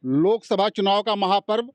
लोकसभा चुनाव का महापर्व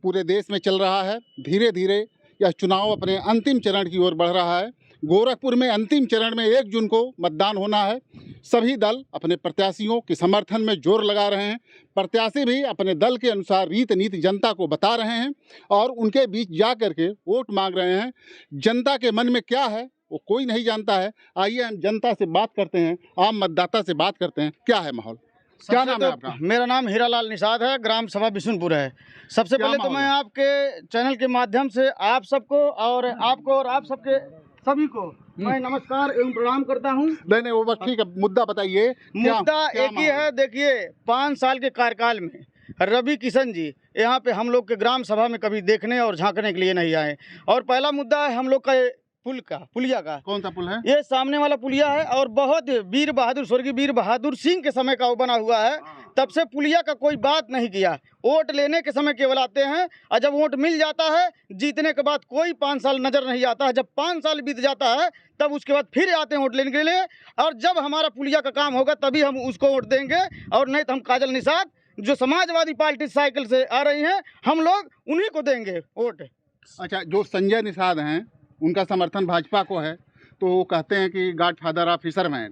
पूरे देश में चल रहा है। धीरे धीरे यह चुनाव अपने अंतिम चरण की ओर बढ़ रहा है। गोरखपुर में अंतिम चरण में 1 जून को मतदान होना है। सभी दल अपने प्रत्याशियों के समर्थन में जोर लगा रहे हैं। प्रत्याशी भी अपने दल के अनुसार रीत नीति जनता को बता रहे हैं और उनके बीच जा कर के वोट मांग रहे हैं। जनता के मन में क्या है वो कोई नहीं जानता है। आइए हम जनता से बात करते हैं, आम मतदाता से बात करते हैं। क्या है माहौल, क्या नाम है आपका? मेरा नाम हीरालाल निषाद है, ग्राम सभा बिशुनपुर है। सबसे पहले तो मैं आपके चैनल के माध्यम से आप सबको और आप सबके सभी को मैं नमस्कार एवं प्रणाम करता हूं। नहीं वो बस ठीक है, मुद्दा बताइए। मुद्दा एक ही है। देखिए, 5 साल के कार्यकाल में रवि किशन जी यहाँ पे हम लोग के ग्राम सभा में कभी देखने और झांकने के लिए नहीं आए। और पहला मुद्दा है हम लोग का पुलिया का। कौन सा पुल है? ये सामने वाला पुलिया है और बहुत स्वर्गीय वीर बहादुर सिंह के समय का वो बना हुआ है। तब से पुलिया का कोई बात नहीं किया। वोट लेने के समय केवल आते हैं और जब वोट मिल जाता है जीतने के बाद कोई 5 साल नजर नहीं आता है। जब 5 साल बीत जाता है तब उसके बाद फिर आते हैं वोट लेने के लिए। और जब हमारा पुलिया का काम होगा तभी हम उसको वोट देंगे, और नहीं तो हम काजल निषाद जो समाजवादी पार्टी साइकिल से आ रही हैं हम लोग उन्हीं को देंगे वोट। अच्छा, जो संजय निषाद हैं उनका समर्थन भाजपा को है, तो वो कहते हैं कि गॉडफादर ऑफ फिशरमैन,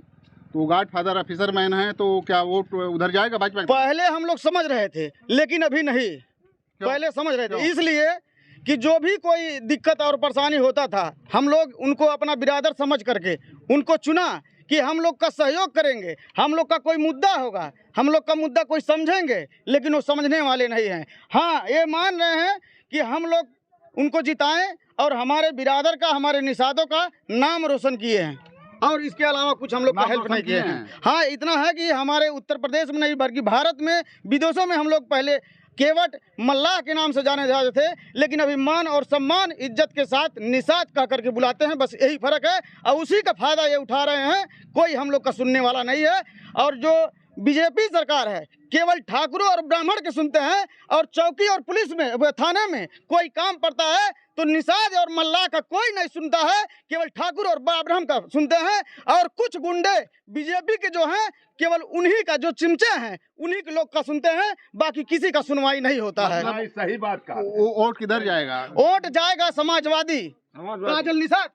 तो गॉडफादर ऑफ फिशरमैन है, तो क्या वोट उधर जाएगा भाजपा? पहले हम लोग समझ रहे थे लेकिन अभी नहीं। पहले समझ रहे थे इसलिए कि जो भी कोई दिक्कत और परेशानी होता था हम लोग उनको अपना बिरादर समझ करके उनको चुना कि हम लोग का सहयोग करेंगे। हम लोग का कोई मुद्दा होगा, हम लोग का मुद्दा कोई समझेंगे, लेकिन वो समझने वाले नहीं हैं। हाँ, ये मान रहे हैं कि हम लोग उनको जिताएं और हमारे बिरादर का, हमारे निषादों का नाम रोशन किए हैं, और इसके अलावा कुछ हम लोग का हेल्प नहीं किए हैं। हाँ, इतना है कि हमारे उत्तर प्रदेश में नहीं बल्कि भारत में, विदेशों में हम लोग पहले केवट मल्लाह के नाम से जाने जाते थे, लेकिन अभी मान और सम्मान इज्जत के साथ निषाद कह करके बुलाते हैं। बस यही फर्क है और उसी का फायदा ये उठा रहे हैं। कोई हम लोग का सुनने वाला नहीं है। और जो बीजेपी सरकार है केवल ठाकुरों और ब्राह्मण के सुनते हैं, और चौकी और पुलिस में, थाने में कोई काम पड़ता है तो निषाद और मल्लाह का कोई नहीं सुनता है, केवल ठाकुर और ब्राह्मण का सुनते हैं। और कुछ गुंडे बीजेपी के जो हैं केवल उन्हीं का, जो चिमचे हैं उन्हीं के लोग का सुनते हैं, बाकी किसी का सुनवाई नहीं होता है। सही बात का। वोट किधर जाएगा? वोट जाएगा समाजवादी काजल निषाद।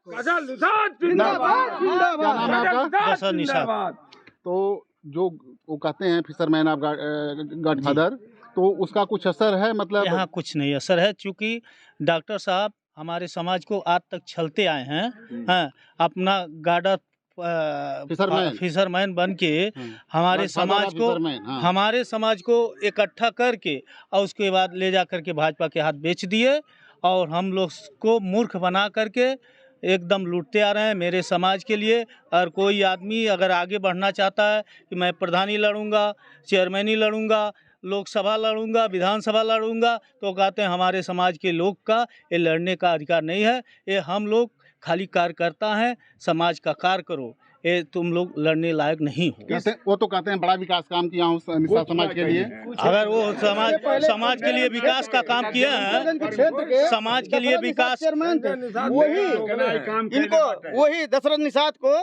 जिंदाबाद जिंदाबाद निषाद। तो जो वो कहते हैं फिशरमैन ऑफ गॉडफादर, तो उसका कुछ असर है? मतलब यहाँ कुछ नहीं असर है, क्योंकि डॉक्टर साहब हमारे समाज को आज तक छलते आए हैं। हाँ, अपना गार्डर फिशरमैन बन के हमारे समाज को इकट्ठा करके और उसके बाद ले जा करके भाजपा के हाथ बेच दिए, और हम लोग को मूर्ख बना करके एकदम लूटते आ रहे हैं मेरे समाज के लिए। और कोई आदमी अगर आगे बढ़ना चाहता है कि मैं प्रधानी लड़ूंगा, चेयरमैनी लड़ूंगा, लोकसभा लड़ूंगा, विधानसभा लड़ूंगा, तो कहते हैं हमारे समाज के लोग का ये लड़ने का अधिकार नहीं है। ये हम लोग खाली कार्यकर्ता हैं, समाज का कार्य करो, ये तुम लोग लड़ने लायक नहीं हो। वो तो कहते हैं बड़ा विकास काम किया हूँ निषाद समाज के लिए। अगर वो समाज के लिए विकास का काम किए हैं, समाज के लिए विकास, वही दशरथ निषाद को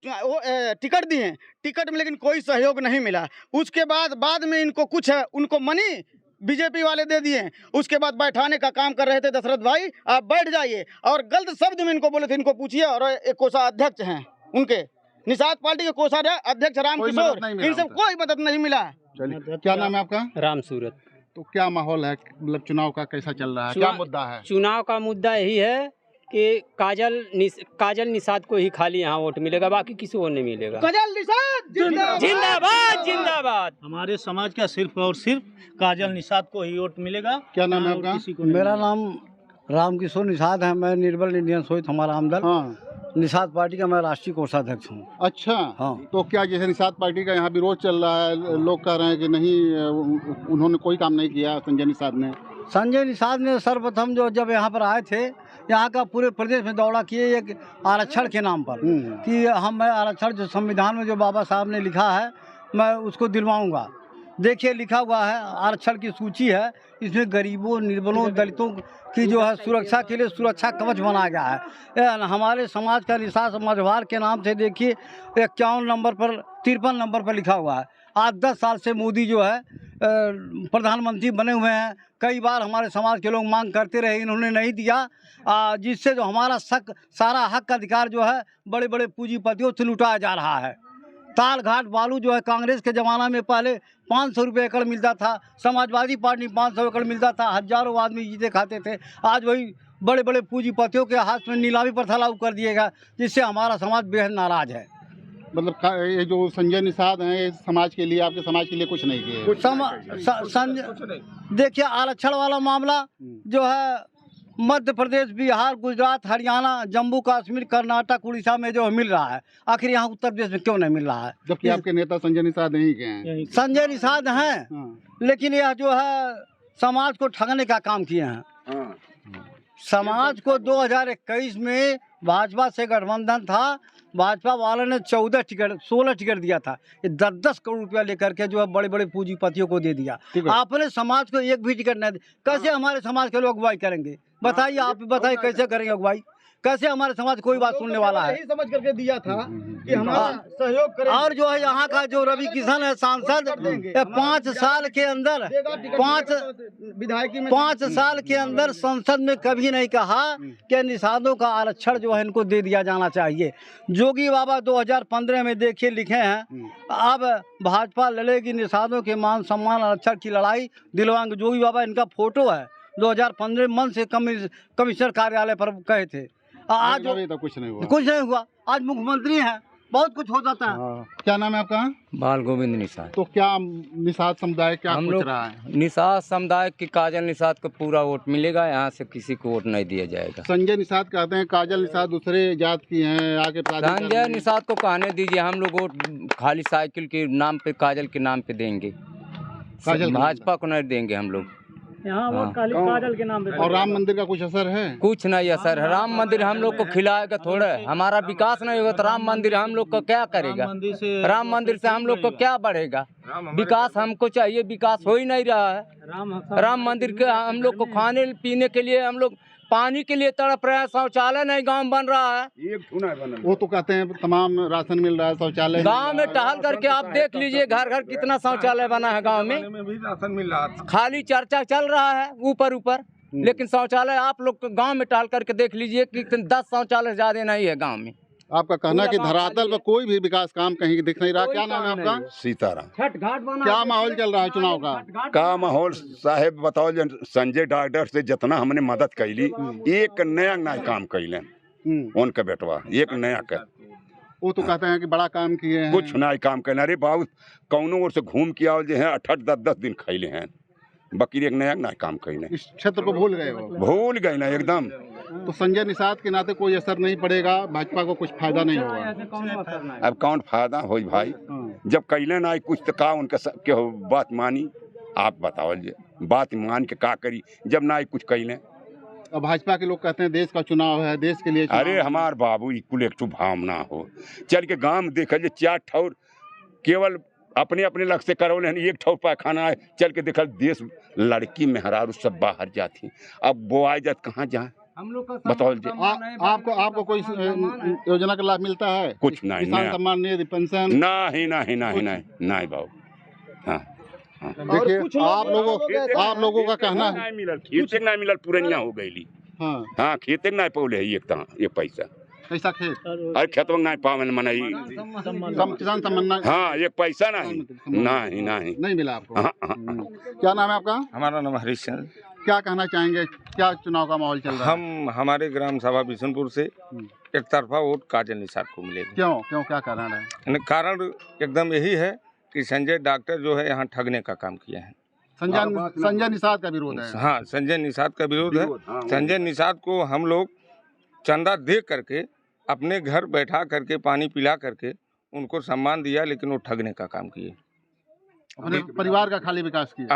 टिकट दिए, टिकट में लेकिन कोई सहयोग नहीं मिला। उसके बाद में इनको कुछ है, उनको मनी बीजेपी वाले दे दिए। उसके बाद बैठाने का काम कर रहे थे दशरथ भाई, आप बैठ जाइए, और गलत शब्द में इनको बोले थे, इनको पूछिए। और एक कोषाध्यक्ष हैं उनके, निषाद पार्टी के कोषाध्यक्ष राम किशोर, इनसे कोई मदद नहीं मिला। क्या नाम है आपका? राम सूरत। तो क्या माहौल है, मतलब चुनाव का कैसा चल रहा है, क्या मुद्दा है? चुनाव का मुद्दा यही है कि काजल निषाद को ही खाली यहाँ वोट मिलेगा, बाकी किसी को नहीं मिलेगा। काजल निषाद जिंदाबाद जिंदाबाद। हमारे समाज का सिर्फ और सिर्फ काजल निषाद को ही वोट मिलेगा। क्या नाम है आपका? मेरा नाम राम किशोर निषाद है। मैं निर्बल इंडियन सोच हमारा आमदन। हाँ। निषाद पार्टी का मैं राष्ट्रीय कोषाध्यक्ष हूँ। अच्छा। हाँ। तो क्या जैसे निषाद पार्टी का यहाँ विरोध चल रहा है, लोग कह रहे हैं कि नहीं उन्होंने कोई काम नहीं किया संजय निषाद ने सर्वप्रथम जो जब यहाँ पर आए थे, यहाँ का पूरे प्रदेश में दौड़ा किए एक आरक्षण के नाम पर कि मैं आरक्षण जो संविधान में जो बाबा साहब ने लिखा है मैं उसको दिलवाऊंगा। देखिए लिखा हुआ है, आरक्षण की सूची है, इसमें गरीबों, निर्बलों, दलितों की जो है सुरक्षा के लिए सुरक्षा कवच बनाया गया है। हमारे समाज का निषाद समाजवाद के नाम से देखिए 51 नंबर पर 53 नंबर पर लिखा हुआ है। आज 10 साल से मोदी जो है प्रधानमंत्री बने हुए हैं, कई बार हमारे समाज के लोग मांग करते रहे, इन्होंने नहीं दिया, जिससे जो हमारा सारा हक अधिकार जो है बड़े बड़े पूंजीपतियों से लुटाया जा रहा है। ताल घाट बालू जो है कांग्रेस के ज़माना में पहले 500 रुपये एकड़ मिलता था, समाजवादी पार्टी 500 एकड़ मिलता था, हजारों आदमी जीते खाते थे। आज वही बड़े बड़े पूंजीपतियों के हाथ में नीलामी प्रथा लागू कर दिएगा, जिससे हमारा समाज बेहद नाराज है। मतलब ये जो संजय निषाद हैं, ये समाज के लिए, आपके समाज के लिए कुछ नहीं किए। देखिए, आरक्षण वाला मामला जो है मध्य प्रदेश, बिहार, गुजरात, हरियाणा, जम्मू कश्मीर, कर्नाटक, उड़ीसा में जो मिल रहा है, आखिर यहाँ उत्तर प्रदेश में क्यों नहीं मिल रहा है? जबकि आपके नेता संजय निषाद नहीं गए हैं। संजय निषाद हैं, लेकिन यह जो है समाज को ठगने का काम किए हैं। समाज को 2021 में भाजपा से गठबंधन था, भाजपा वालों ने 16 टिकट दिया था, ये 10-10 करोड़ रुपया लेकर के जो है बड़े बड़े पूंजीपतियों को दे दिया। आपने समाज को एक भी टिकट नहीं दिया, कैसे हमारे समाज के लोग अगुवाई करेंगे? बताइए, आप बताइए कैसे करेंगे अगुवाई? कैसे हमारे समाज कोई बात सुनने वाला है? यही समझ करके दिया था कि हमारा सहयोग करें। और जो है यहाँ का जो रवि किशन है सांसद, 5 साल के अंदर 5 साल के अंदर संसद में कभी नहीं कहा कि निषादों का आरक्षण जो है इनको दे दिया जाना चाहिए। जोगी बाबा 2015 में देखिए लिखे हैं, अब भाजपा लड़ेगी निषादों के मान सम्मान आरक्षण की लड़ाई दिलवाएंगे। जोगी बाबा, इनका फोटो है, 2015 मन से कमिश्नर कार्यालय पर कहे थे। आज तो कुछ नहीं हुआ। आज मुख्यमंत्री हैं, बहुत कुछ हो जाता है। क्या नाम है आपका? बाल गोविंद निषाद। तो क्या निषाद समुदाय क्या सोच रहा है? निषाद समुदाय की काजल निषाद को पूरा वोट मिलेगा, यहाँ से किसी को वोट नहीं दिया जाएगा। संजय निषाद कहते हैं काजल निषाद दूसरे जात की हैं, आगे संजय निषाद को कहने दीजिए, हम लोग वोट खाली साइकिल के नाम पे, काजल के नाम पे देंगे, भाजपा को नहीं देंगे हम लोग। यहाँ वोट काजल के नाम पे। और राम मंदिर का कुछ असर है? कुछ नहीं असर है। राम मंदिर हम लोग को खिलाएगा थोड़ा, हमारा विकास नहीं होगा तो राम मंदिर हम लोग को क्या करेगा? राम मंदिर से हम लोग को क्या बढ़ेगा? विकास हमको चाहिए, विकास हो ही नहीं रहा है। राम मंदिर के हम लोग को खाने पीने के लिए, हम लोग पानी के लिए तड़प रहे हैं, शौचालय नहीं गांव में बन रहा है। वो तो कहते हैं तमाम राशन मिल रहा है, शौचालय गांव में टहल करके आप देख लीजिए, घर घर कितना शौचालय बना है गांव में भी राशन मिल रहा है। खाली चर्चा चल रहा है ऊपर, लेकिन शौचालय आप लोग गांव में टहल करके देख लीजिए कि 10 शौचालय ज्यादा नहीं है गांव में। आपका कहना है कि धरातल पर कोई भी विकास काम कहीं दिख नहीं रहा। क्या नाम है आपका? सीताराम। क्या माहौल चल रहा है चुनाव का? माहौल साहेब बताओ, संजय डॉक्टर से जितना हमने मदद कैली, एक नया काम कैले उनका बेटवा, एक नया कर। वो तो कहते हैं कि बड़ा काम किए हैं। कुछ नया काम कैले। अरे बाबू, कौनो ओर से घूम के आओ जो है 8-10 दिन खैले हैं, बकरी एक नया काम कैले। इस क्षेत्र को भूल गए? भूल गए ना एकदम। तो संजय निषाद के नाते कोई असर नहीं पड़ेगा, भाजपा को कुछ फायदा नहीं होगा। अब कौन फायदा हो भाई, जब कैले ना कुछ तो का उनका के बात मानी? आप बताओ, बात मान के का करी जब ना कुछ कैले? अब भाजपा के लोग कहते हैं देश का चुनाव है, देश के लिए। अरे हमार बाबू, कुल एक भावना हो, चल के गाँव में देखा 4 ठौर केवल अपने अपने लक्ष्य से करो, एक ठौर पैखाना है, चल के देखा देश लड़की मेहरारू सब बाहर जाती, अब वो आए जात कहाँ जाए? बताओ जी। आपको कोई योजना का लाभ मिलता है? कुछ नहीं। किसान सम्मान निधि, पेंशन? नहीं बाबू। हाँ, देखिए, आप लोगों का कहना है खेत नहीं मिलल, पुरनिया हो गई। हाँ, खेत नहीं पौले एक पैसा। कैसा खेत? अरे खेत नहीं पावन मनाई, किसान सम्मान। हाँ, एक पैसा नहीं मिला आपको। क्या नाम है आपका? हमारा नाम हरीशचंद्र। क्या कहना चाहेंगे, क्या चुनाव का माहौल चल रहा है? हमारे ग्राम सभा बिशनपुर से एक तरफा वोट काजल निषाद को मिलेगा। क्यों क्या कारण है? कारण एकदम यही है कि संजय डॉक्टर जो है यहाँ ठगने का काम किया है। संजय निषाद का विरोध है? हाँ, संजय निषाद का विरोध है। संजय निषाद को हम लोग चंदा दे करके अपने घर बैठा करके पानी पिला करके उनको सम्मान दिया, लेकिन वो ठगने का काम किए। अपने परिवार का खाली विकास किया?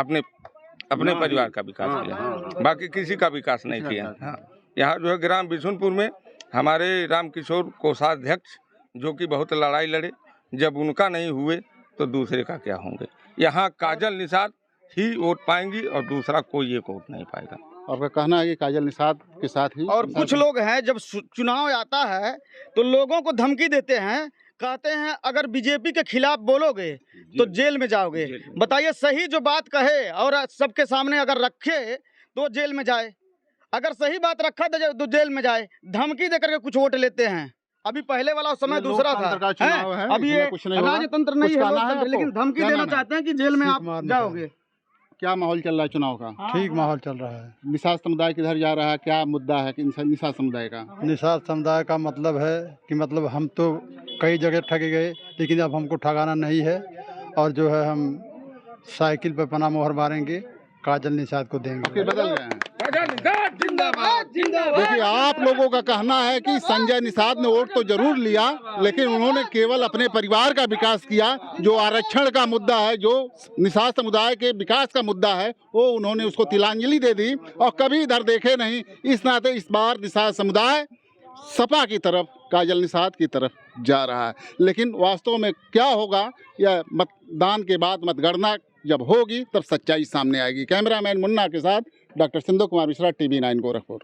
अपने परिवार का विकास किया, बाकी किसी का विकास नहीं किया। हाँ, यहाँ जो है ग्राम बिशुनपुर में हमारे रामकिशोर कोषाध्यक्ष जो कि बहुत लड़ाई लड़े, जब उनका नहीं हुए तो दूसरे का क्या होंगे। यहाँ काजल निषाद ही वोट पाएंगी और दूसरा कोई एक वोट नहीं पाएगा। आपका कहना है कि काजल निषाद के साथ ही। और कुछ लोग हैं, जब चुनाव आता है तो लोगों को धमकी देते हैं कहते हैं अगर बीजेपी के खिलाफ बोलोगे तो जेल में जाओगे। बताइए, सही जो बात कहे और सबके सामने अगर रखे तो जेल में जाए, अगर सही बात रखा तो जेल में जाए। धमकी देकर के कुछ वोट लेते हैं। अभी पहले वाला समय दूसरा था, अभी ये राजतंत्र नहीं है, लेकिन धमकी देना चाहते हैं कि जेल में आप जाओगे। क्या माहौल चल रहा है चुनाव का? ठीक माहौल चल रहा है। निषाद समुदाय किधर जा रहा है? क्या मुद्दा है कि निषाद समुदाय का? निषाद समुदाय का मतलब है कि मतलब हम तो कई जगह ठगे गए, लेकिन अब हमको ठगाना नहीं है, और जो है हम साइकिल पे पना मोहर मारेंगे, काजल निषाद को देंगे। बदल गए हैं। देखिए, आप लोगों का कहना है कि संजय निषाद ने वोट तो जरूर लिया, लेकिन उन्होंने केवल अपने परिवार का विकास किया। जो आरक्षण का मुद्दा है, जो निषाद समुदाय के विकास का मुद्दा है, वो उन्होंने उसको तिलांजलि दे दी और कभी इधर देखे नहीं। इस नाते इस बार निषाद समुदाय सपा की तरफ, काजल निषाद की तरफ जा रहा है। लेकिन वास्तव में क्या होगा, यह मतदान के बाद, मतगणना जब होगी तब सच्चाई सामने आएगी। कैमरामैन मुन्ना के साथ डॉक्टर सिंधु कुमार मिश्रा, TV9 गोरखपुर।